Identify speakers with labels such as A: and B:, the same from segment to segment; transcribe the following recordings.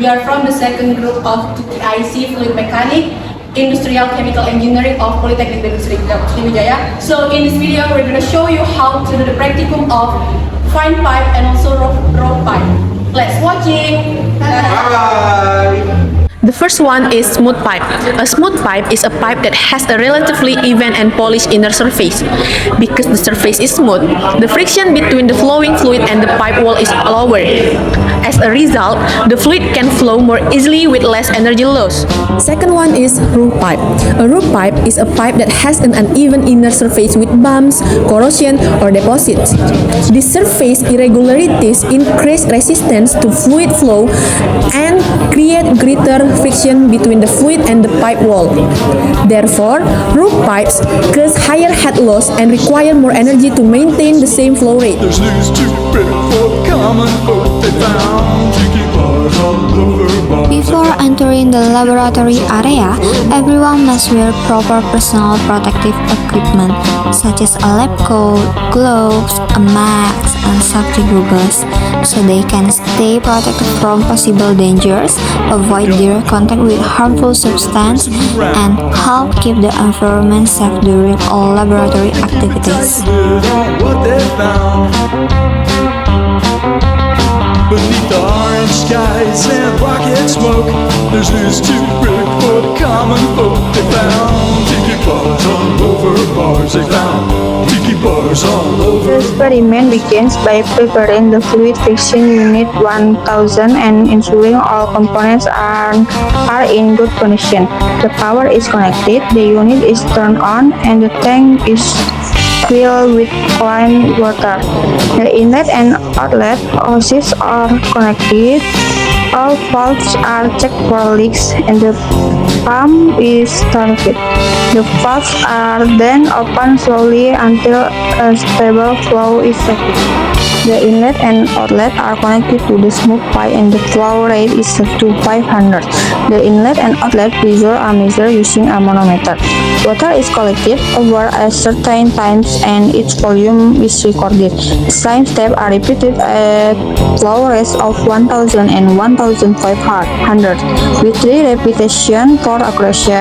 A: We are from the second group of TTIC Fluid Mechanic, Industrial Chemical Engineering of Polytechnic Sriwijaya. So in this video, we're going to show you how to do the practicum of fine pipe and also rope pipe. Let's watch it.
B: Bye.
C: The first one is smooth pipe. A smooth pipe is a pipe that has a relatively even and polished inner surface. Because the surface is smooth, the friction between the flowing fluid and the pipe wall is lower. As a result, the fluid can flow more easily with less energy loss. Second one is rough pipe. A rough pipe is a pipe that has an uneven inner surface with bumps, corrosion, or deposits. These surface irregularities increase resistance to fluid flow and create greater friction between the fluid and the pipe wall. Therefore, rough pipes cause higher head loss and require more energy to maintain the same flow rate.
D: There's news too big for common folk. They found tiki bars all over Mars.
E: Before entering the laboratory area, everyone must wear proper personal protective equipment such as a lab coat, gloves, a mask, and safety goggles so they can stay protected from possible dangers, avoid direct contact with harmful substance, and help keep the environment safe during all laboratory activities.
D: What they found beneath the orange skies and rocket smoke, there's news too big for the common folk. They found tiki bars all over Mars. They found tiki bars all over.
F: The experiment begins by preparing the fluid friction unit 1000 and ensuring all components are in good condition. The power is connected, the unit is turned on, and the tank is filled with clean water. The inlet and outlet hoses are connected. All valves are checked for leaks and the pump is started. The valves are then opened slowly until a stable flow is set. The inlet and outlet are connected to the smooth pipe and the flow rate is set to 500. The inlet and outlet pressure are measured using a manometer. Water is collected over a certain times and its volume is recorded. The same steps are repeated at flow rates of 1000 and 1500 with 3 repetitions for accuracy.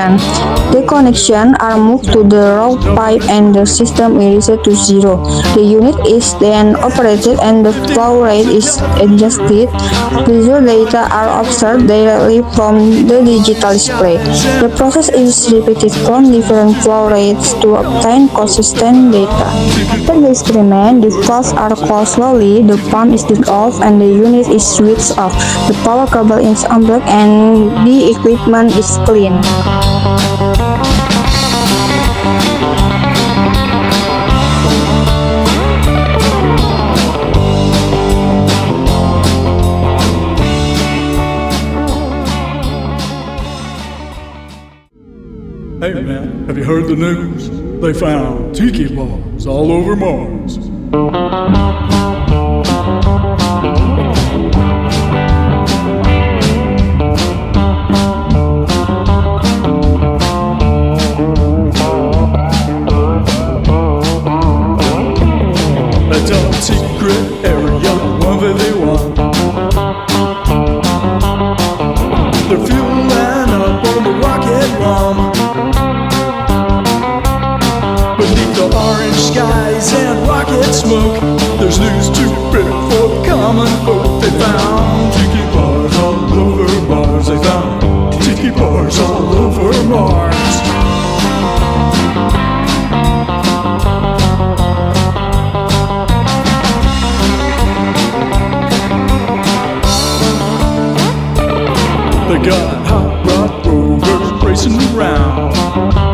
F: The connections are moved to the rope pipe and the system is reset to 0. The unit is then operated and the flow rate is adjusted. Pressure data are observed directly from the digital display. The process is repeated from different flow rates to obtain consistent data. After the experiment, the valves are closed slowly, the pump is turned off, and the unit is switched off. The power cable is unplugged and the equipment is clean.
D: Hey man, have you heard the news? They found tiki bars all over Mars. A top secret area 151. They're fueling up on the rocket bomb. Beneath the orange skies and rocket smoke, there's news too big for the common folk. They found tiki bars all over Mars. They found tiki bars all over Mars. They got hot rod rovers racing around.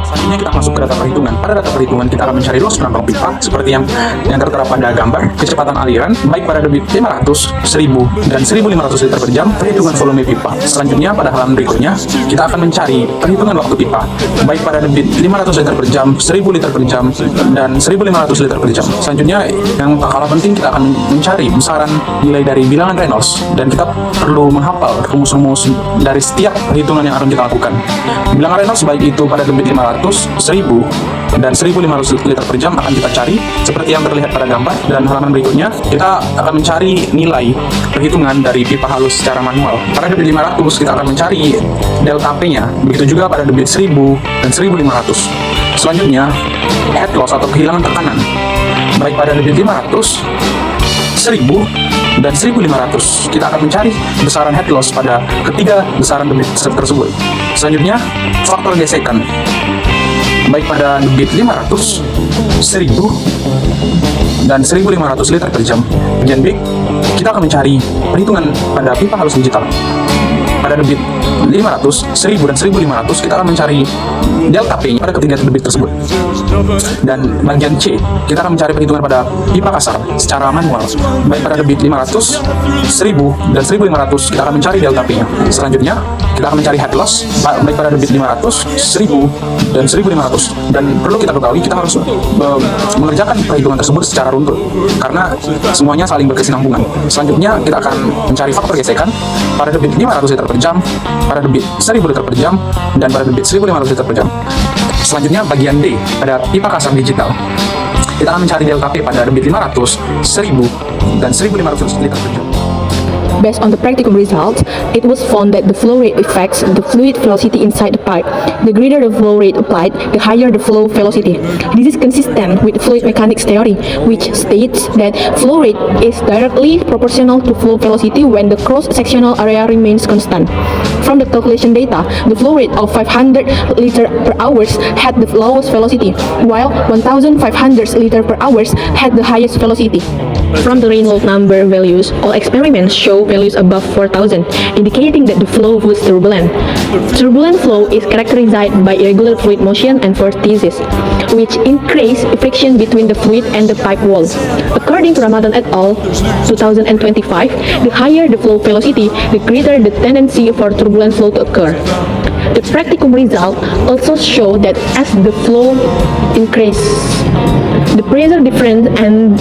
B: Selanjutnya kita masuk ke data perhitungan. Pada data perhitungan kita akan mencari loss penambang pipa seperti yang tertera pada gambar. Kecepatan aliran baik pada debit 500, 1000, dan 1500 liter per jam. Perhitungan volume pipa. Selanjutnya pada halaman berikutnya kita akan mencari perhitungan waktu pipa baik pada debit 500 liter per jam, 1000 liter per jam, dan 1500 liter per jam. Selanjutnya yang tak kalah penting kita akan mencari besaran nilai dari bilangan Reynolds dan kita perlu menghafal rumus-rumus dari setiap perhitungan yang akan kita lakukan. Bilangan Reynolds baik itu pada debit 500, 1000, dan 1500 liter per jam akan kita cari seperti yang terlihat pada gambar. Dan halaman berikutnya kita akan mencari nilai perhitungan dari pipa halus secara manual. Pada debit 500 kita akan mencari delta P-nya, begitu juga pada debit 1000 dan 1500. Selanjutnya head loss atau kehilangan tekanan, baik pada debit 500, 1000 dan 1500. Kita akan mencari besaran head loss pada ketiga besaran debit tersebut. Selanjutnya faktor gesekan, baik pada debit 500, 1000 dan 1500 liter per jam. Bagian B, kita akan mencari perhitungan pada pipa halus digital. Pada debit 500, 1000 dan 1500 kita akan mencari delta P-nya pada ketiga debit tersebut. Dan bagian C, kita akan mencari perhitungan pada pipa kasar secara manual. Baik pada debit 500, 1000 dan 1500 kita akan mencari delta P-nya. Selanjutnya kita akan mencari head loss baik pada debit 500, 1000 dan 1500. Dan perlu kita ketahui, kita harus mengerjakan perhitungan tersebut secara runtut karena semuanya saling berkesinambungan. Selanjutnya kita akan mencari faktor gesekan pada debit 500 liter per jam, pada debit 1000 liter per jam, dan pada debit 1500 liter per jam. Selanjutnya bagian D, pada pipa kasar digital. Kita akan mencari delta P pada debit 500, 1000 dan 1500 liter per jam.
C: Based on the practical results, it was found that the flow rate affects the fluid velocity inside the pipe. The greater the flow rate applied, the higher the flow velocity. This is consistent with fluid mechanics theory, which states that flow rate is directly proportional to flow velocity when the cross-sectional area remains constant. From the calculation data, the flow rate of 500 liter per hours had the lowest velocity, while 1500 liter per hours had the highest velocity. From the Reynolds number values, all experiments show values above 4000, indicating that the flow was turbulent. Turbulent flow is characterized by irregular fluid motion and vortices, which increase friction between the fluid and the pipe wall. According to Ramadan et al. 2025, the higher the flow velocity, the greater the tendency for turbulent flow to occur. The practicum result also show that as the flow increases, the pressure difference and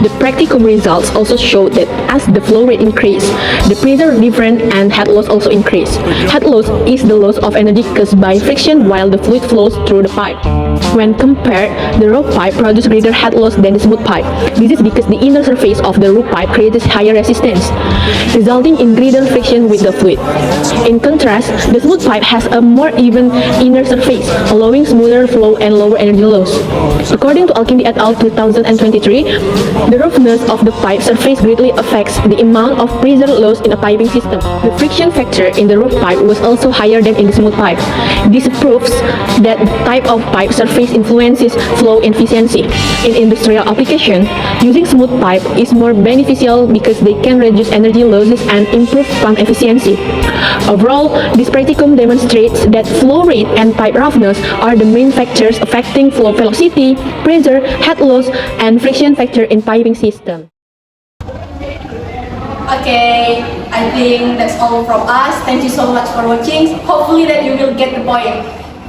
C: the practicum results also show that as the flow rate increase, the pressure difference and head loss also increase. Head loss is the loss of energy caused by friction while the fluid flows through the pipe. When compared, the rough pipe produces greater head loss than the smooth pipe. This is because the inner surface of the rough pipe creates higher resistance, resulting in greater friction with the fluid. In contrast, the smooth pipe has a more even inner surface, allowing smoother flow and lower energy loss. According to Alkindi et al. 2023, the roughness of the pipe surface greatly affects the amount of pressure loss in a piping system. The friction factor in the rough pipe was also higher than in the smooth pipe. This proves that the type of pipe surface influences flow efficiency. In industrial application, using smooth pipe is more beneficial because they can reduce energy losses and improve pump efficiency. Overall, this practicum demonstrates that flow rate and pipe roughness are the main factors affecting flow velocity, pressure, head loss, and friction factor in piping system.
A: Okay, I think that's all from us. Thank you so much for watching. Hopefully that you will get the point.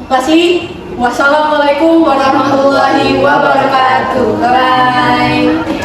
A: Lastly, wassalamualaikum warahmatullahi wabarakatuh. Bye.